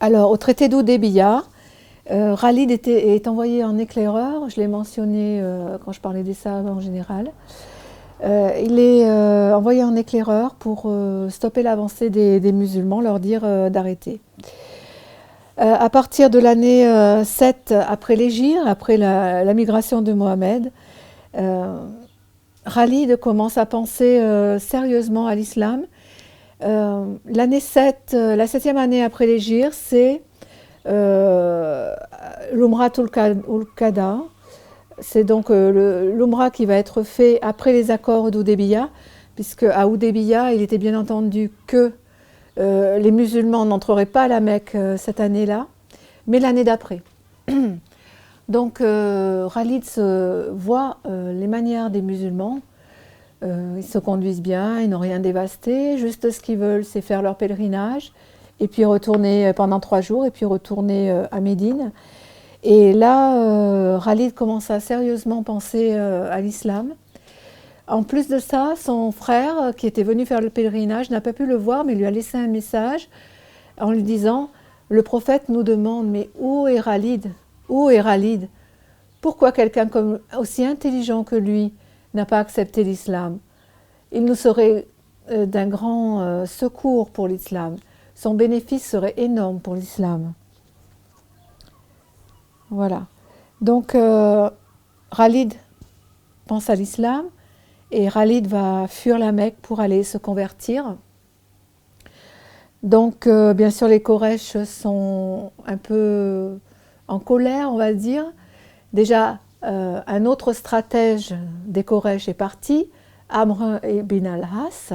Alors, au traité d'Hudaybiya, Khalid est envoyé en éclaireur, je l'ai mentionné quand je parlais des Sahabas en général. Il est envoyé en éclaireur pour stopper l'avancée des musulmans, leur dire d'arrêter. À partir de l'année 7 après l'Hégire, après la migration de Mohammed, Khalid commence à penser sérieusement à l'islam. L'année 7, la 7e année après l'Hégire, c'est l'Umratul Qada. C'est donc l'Umra qui va être fait après les accords d'Hudaybiya, puisque à Hudaybiya, il était bien entendu que les musulmans n'entreraient pas à la Mecque cette année-là, mais l'année d'après. Donc Khalid voit les manières des musulmans. Ils se conduisent bien, ils n'ont rien dévasté, juste ce qu'ils veulent, c'est faire leur pèlerinage, et puis retourner pendant 3 jours, et puis retourner à Médine. Et là, Khalid commence à sérieusement penser à l'islam. En plus de ça, son frère, qui était venu faire le pèlerinage, n'a pas pu le voir, mais lui a laissé un message en lui disant « Le prophète nous demande, mais où est Khalid? Où est Khalid? Pourquoi quelqu'un aussi intelligent que lui n'a pas accepté l'islam? Il nous serait d'un grand secours pour l'islam. Son bénéfice serait énorme pour l'islam. » Voilà. Donc, Khalid pense à l'islam et Khalid va fuir la Mecque pour aller se convertir. Donc, bien sûr, les Quraysh sont un peu en colère, on va dire. Déjà, un autre stratège des Quraysh est parti, Amr ibn al-As.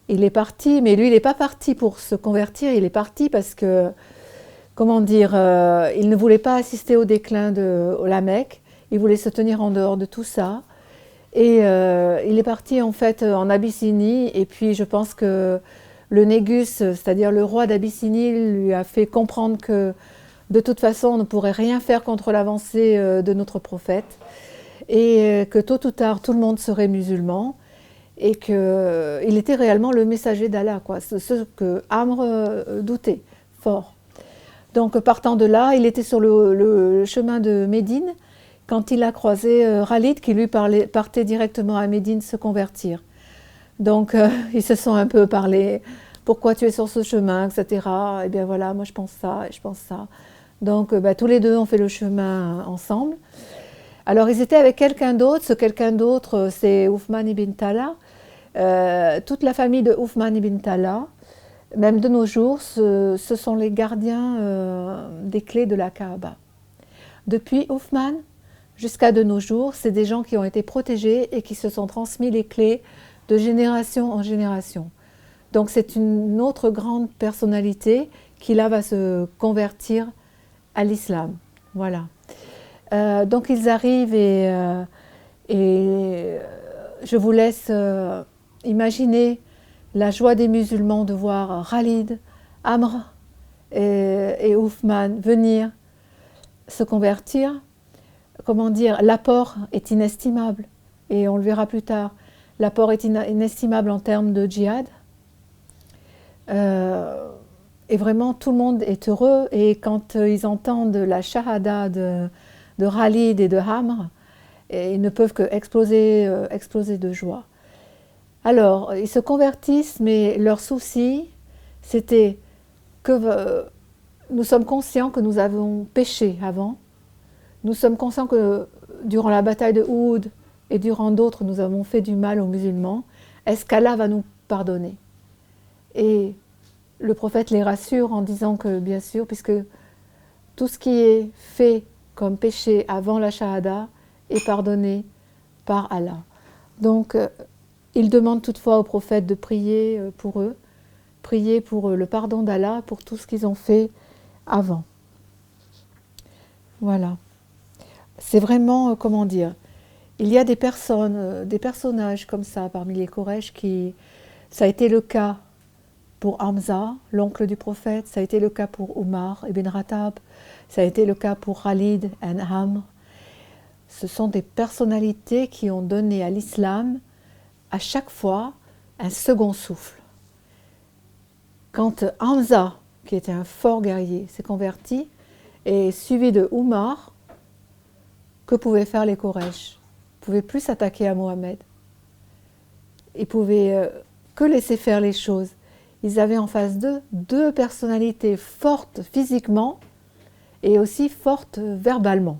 Il est parti, mais lui, il n'est pas parti pour se convertir, il est parti parce que, comment dire, il ne voulait pas assister au déclin de la Mecque, il voulait se tenir en dehors de tout ça. Et il est parti en fait en Abyssinie, et puis je pense que le Négus, c'est-à-dire le roi d'Abyssinie, lui a fait comprendre que de toute façon on ne pourrait rien faire contre l'avancée de notre prophète, et que tôt ou tard tout le monde serait musulman, et qu'il était réellement le messager d'Allah, quoi, ce que Amr doutait fort. Donc partant de là, il était sur le chemin de Médine quand il a croisé Khalid qui lui partait directement à Médine se convertir. Donc ils se sont un peu parlé, pourquoi tu es sur ce chemin, etc. Et bien voilà, moi je pense ça et je pense ça. Donc tous les deux ont fait le chemin ensemble. Alors ils étaient avec quelqu'un d'autre, ce quelqu'un d'autre c'est Uthman ibn Tala. Toute la famille de Uthman ibn Tala, même de nos jours, ce sont les gardiens des clés de la Kaaba. Depuis Uthman jusqu'à de nos jours, c'est des gens qui ont été protégés et qui se sont transmis les clés de génération en génération. Donc c'est une autre grande personnalité qui là va se convertir à l'islam. Voilà. Donc ils arrivent et je vous laisse imaginer la joie des musulmans de voir Khalid, Amr et Uthman venir se convertir. Comment dire, l'apport est inestimable, et on le verra plus tard. L'apport est inestimable en termes de djihad. Et vraiment, tout le monde est heureux, et quand ils entendent la shahada de Khalid et de Amr, ils ne peuvent que exploser de joie. Alors, ils se convertissent, mais leur souci, c'était que nous sommes conscients que nous avons péché avant. Nous sommes conscients que durant la bataille de Uhud et durant d'autres, nous avons fait du mal aux musulmans. Est-ce qu'Allah va nous pardonner? Et le prophète les rassure en disant que, bien sûr, puisque tout ce qui est fait comme péché avant la shahada est pardonné par Allah. Donc, il demande toutefois au prophète de prier pour eux, prier pour le pardon d'Allah, pour tout ce qu'ils ont fait avant. Voilà. C'est vraiment, comment dire, il y a des personnes, des personnages comme ça parmi les Quraysh qui, ça a été le cas pour Hamza, l'oncle du prophète, ça a été le cas pour Omar ibn Khattab, ça a été le cas pour Khalid et Amr. Ce sont des personnalités qui ont donné à l'islam à chaque fois un second souffle. Quand Hamza qui était un fort guerrier, s'est converti, et suivi de Oumar, que pouvaient faire les Quraysh? Ils ne pouvaient plus s'attaquer à Mohammed. Ils ne pouvaient que laisser faire les choses. Ils avaient en face d'eux deux personnalités fortes physiquement et aussi fortes verbalement.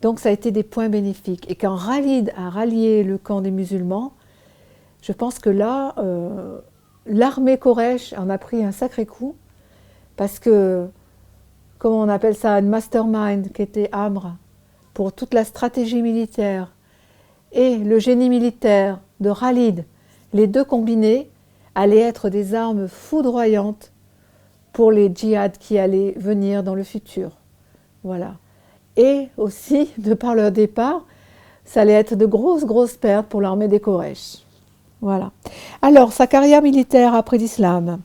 Donc ça a été des points bénéfiques. Et quand Khalid a rallié le camp des musulmans, je pense que là, l'armée Quraysh en a pris un sacré coup, parce que, comment on appelle ça, un mastermind qui était Amr, pour toute la stratégie militaire, et le génie militaire de Khalid, les deux combinés, allaient être des armes foudroyantes pour les djihad qui allaient venir dans le futur. Voilà. Et aussi, de par leur départ, ça allait être de grosses pertes pour l'armée des Quraysh. Voilà. Alors, sa carrière militaire après l'islam.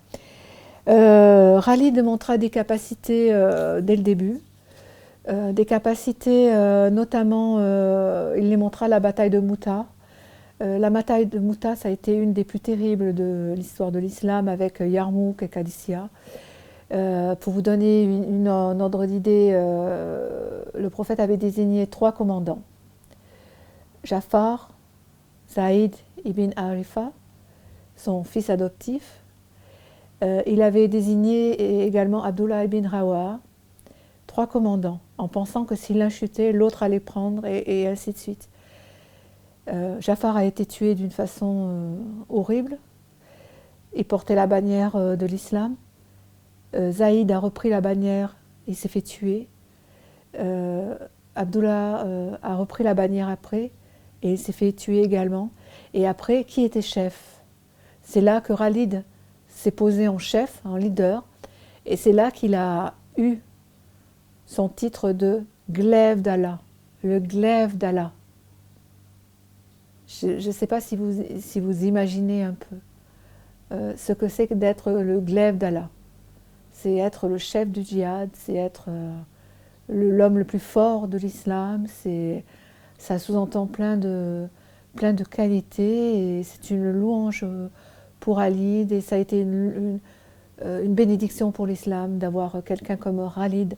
Khalid montra des capacités dès le début. Des capacités, notamment, il les montra à la bataille de Mouta. La bataille de Mouta, ça a été une des plus terribles de l'histoire de l'islam, avec Yarmouk et Qadisiyah. Pour vous donner un ordre d'idée, le prophète avait désigné 3 commandants. Jafar, Zaïd ibn Harifa, son fils adoptif. Il avait désigné également Abdullah ibn Rawa, 3 commandants, en pensant que si l'un chutait, l'autre allait prendre, et ainsi de suite. Jafar a été tué d'une façon horrible. Il portait la bannière de l'islam. Zaïd a repris la bannière, il s'est fait tuer. Abdullah a repris la bannière après, et il s'est fait tuer également. Et après, qui était chef? C'est là que Khalid s'est posé en chef, en leader, et c'est là qu'il a eu son titre de glaive d'Allah, le glaive d'Allah. Je ne sais pas si vous imaginez un peu ce que c'est que d'être le glaive d'Allah. C'est être le chef du djihad, c'est être l'homme le plus fort de l'islam, ça sous-entend plein de qualités, et c'est une louange pour Khalid, et ça a été une bénédiction pour l'islam d'avoir quelqu'un comme Khalid,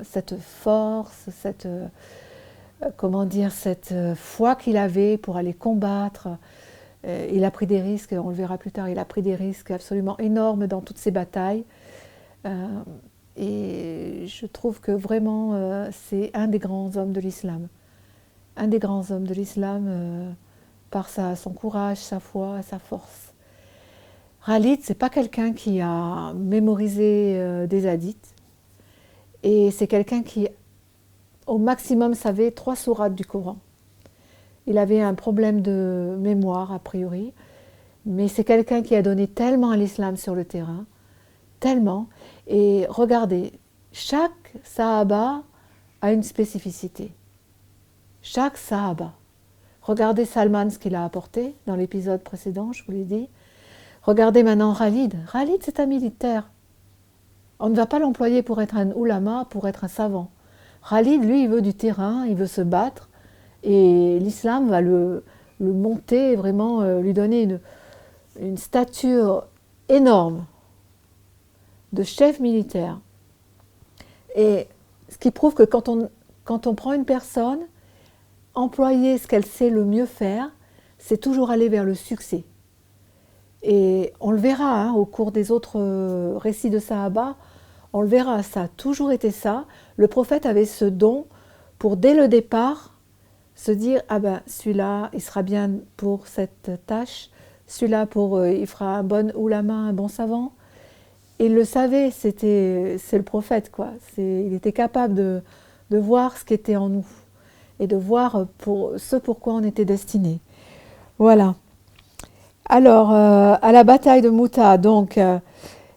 cette force, cette foi qu'il avait pour aller combattre. Il a pris des risques, on le verra plus tard, il a pris des risques absolument énormes dans toutes ces batailles. Et je trouve que vraiment c'est un des grands hommes de l'islam. Un des grands hommes de l'islam par son courage, sa foi, sa force. Khalid, c'est pas quelqu'un qui a mémorisé des hadiths, et c'est quelqu'un qui au maximum savait 3 sourates du Coran. Il avait un problème de mémoire a priori, mais c'est quelqu'un qui a donné tellement à l'islam sur le terrain, tellement. Et regardez, chaque sahaba a une spécificité. Chaque sahaba. Regardez Salman, ce qu'il a apporté dans l'épisode précédent, je vous l'ai dit. Regardez maintenant Khalid. Khalid, c'est un militaire. On ne va pas l'employer pour être un ulama, pour être un savant. Khalid, lui, il veut du terrain, il veut se battre, et l'islam va le monter, vraiment lui donner une stature énorme de chef militaire. Et ce qui prouve que quand on prend une personne, employer ce qu'elle sait le mieux faire, c'est toujours aller vers le succès. Et on le verra au cours des autres récits de Sahaba, on le verra, ça a toujours été ça. Le prophète avait ce don pour, dès le départ, se dire « Ah ben, celui-là, il sera bien pour cette tâche, celui-là, il fera un bon ulama, un bon savant. » Il le savait, c'est le prophète, quoi. Il était capable de voir ce qui était en nous et de voir ce pourquoi on était destiné. Voilà. Alors, à la bataille de Mouta, donc,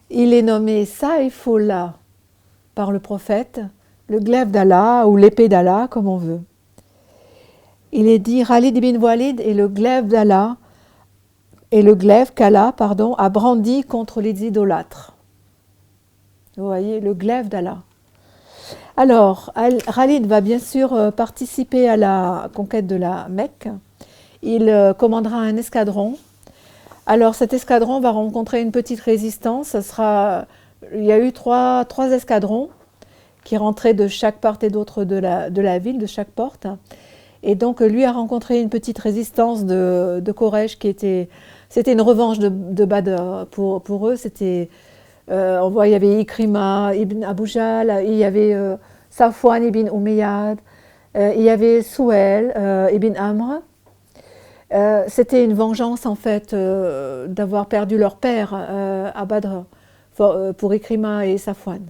il est nommé Saïfullah par le prophète, le glaive d'Allah ou l'épée d'Allah, comme on veut. Il est dit Khalid ibn Walid est le glaive d'Allah, et le glaive qu'Allah, a brandi contre les idolâtres. Vous voyez, le glaive d'Allah. Alors, Khalid va bien sûr participer à la conquête de la Mecque. Il commandera un escadron. Alors, cet escadron va rencontrer une petite résistance. Ce sera il y a eu trois escadrons qui rentraient de chaque part et d'autre de la ville, de chaque porte. Et donc lui a rencontré une petite résistance de Quraysh qui était... C'était une revanche de Badr pour eux. C'était, on voit, il y avait Ikrima ibn Abu Jahl, il y avait Safwan ibn Umayyad, il y avait Souhail ibn Amr. C'était une vengeance en fait d'avoir perdu leur père à Badr pour Ikrima et Safwan.